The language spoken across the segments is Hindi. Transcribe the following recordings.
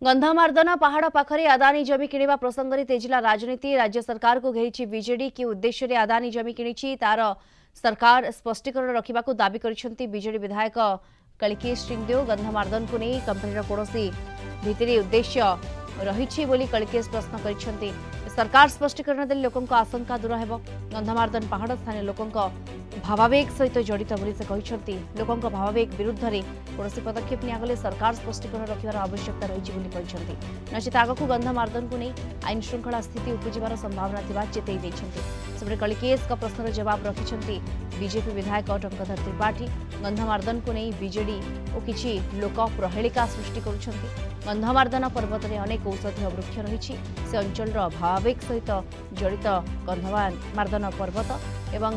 गंधमार्दन पहाड़ पाखरे अदानी जमी किणवा प्रसंग में तेजिला राजनीति। राज्य सरकार को घेरी बीजेडी कि उद्देश्य रे अदानी जमी किणी तार सरकार स्पष्टीकरण रखा दाबी कर बीजेडी विधायक कलिकेश सिंहदेव। गंधमार्दन को नहीं कंपनी कौन भितरी उद्देश्य रही बोली कलिकेश प्रश्न कर सरकार स्पष्टीकरण देले लोकों आशंका दूर हो। गंधमार्दन पहाड़ स्थानीय लोकों भावावेग सहित जड़ित बोली से कहते लोकों भावावेग विरुद्ध में कौन पदक्षेप निगले सरकार स्पष्टीकरण रखार आवश्यकता रही नचित आगक गंधमार्दन को नहीं आईन श्रृंखला स्थिति उपजिबार संभावना थिबा चेतई देछन्ति। कलिकेश का प्रश्नर जवाब रखिछन्ति बीजेपी विधायक टंकधर त्रिपाठी। गंधमार्दन को नहीं बीजेडी और किछि लोक प्रहेलिका सृष्टि करुछन्ति। गंधमार्दन पर्वत में अनेक औषधीय वृक्ष रही से अंचल भावावेग सहित जड़ित गंधमार्दन पर्वत एवं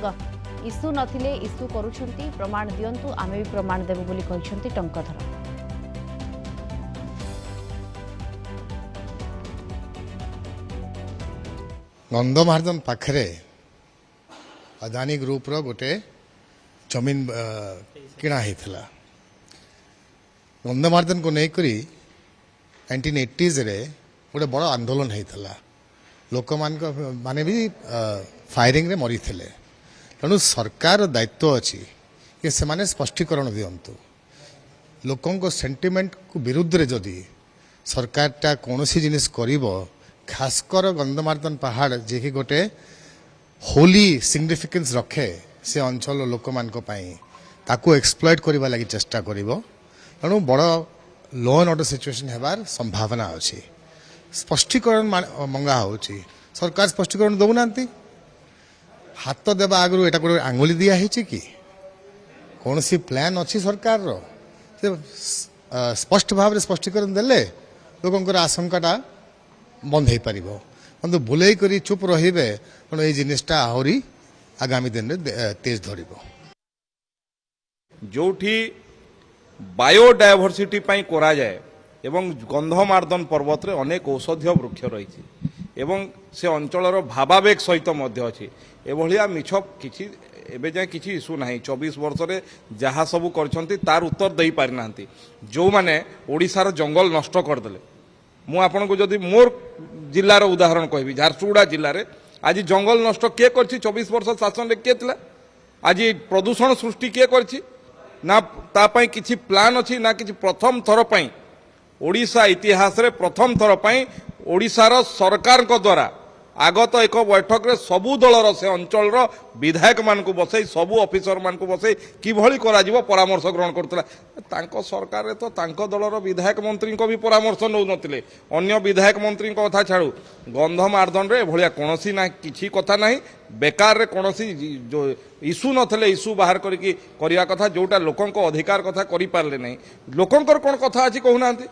इस्यू नथिले इस्यू करुछन्ति प्रमाण दियंतु आमे भी प्रमाण देबु बोली कहिछन्ति टंकधर। गंधमार्दन पाखरे अदानी ग्रुप रो गोटे जमीन किणा हेतला। गंधमार्दन को लेकरी 1980s रे गोटे बड़ आंदोलन हेतला। लोक माने भी फायरिंग रे मरी थिले। तेणु सरकार दायित्व अच्छी कि से स्पष्टीकरण दिंतु लोकों सेंटिमेंट को विरुद्ध रे जदि सरकारटा कौन सी जिनिस करिवो खासकर गंधमार्दन पहाड़ जे कि गोटे होली सिग्निफिकेंस रखे से अंचल लोक ताकू एक्सप्लॉइट करबा लगी चेष्टा करिवो। तेणु बड़ लॉ एंड ऑर्डर सिचुएशन हेबार संभावना अच्छी। स्पष्टीकरण मंगा होची सरकार स्पष्टीकरण दउनांती। हाथ देवा आगु एटा कोन आंगुली दिया हेछि कि कौन सी प्लान अच्छी सरकार रो से स्पष्ट भाव स्पष्टीकरण देले लोकंकर आशंकाटा बंद हो पार। किंतु बुलाई करी चुप रहिबे तेणु ये जिनिसटा आहरी आगामी दिन में तेज धर। जोठी बायोडायवर्सिटी पई करा जाए एवं गंधमार्दन पर्वत रे अनेक औषधीय वृक्ष रही एवं से अंचलर भावावेग सहित मध्य अच्छी एभलिया मिछ किछि एबे जाय किछि इशू नाही। 24 वर्ष रे जहा सबु करछंती तार उत्तर देई पारि नांती। जो माने ओडिसार जंगल नष्ट कर देले मु आपन को जदी मोर जिल्लार उदाहरण कहबी झारसुगुड़ा जिल्ला रे आज जंगल नष्ट के करछि 24 वर्ष शासन रे के थिला। आज प्रदूषण सृष्टि के करछि ना ता पई किछि प्लान अछि ना किछि प्रथम थर पई ओडिशा इतिहास रे प्रथम थर पई ओडिशार सरकार को द्वारा आगत एक बैठक रे सबु दलर से अंचल विधायक मान को बसई सबु ऑफिसर मान को बसई किभली करा जीवो परामर्श ग्रहण करतला। तांको सरकार रे तो तांको दलर विधायक मंत्री को भी परामर्श नौ नथिले। अन्य विधायक मंत्री को कथा छाड़ू गंधमार्दन रे भलिया कोनोसी ना किछि कथा नाही। बेकार रे कोनोसी जो इशू नथिले इशू बाहर करिया कथा जोटा लोकन को अधिकार कथा करि पारले नाही। लोकंकर कोन कथा अछि कहू नांती।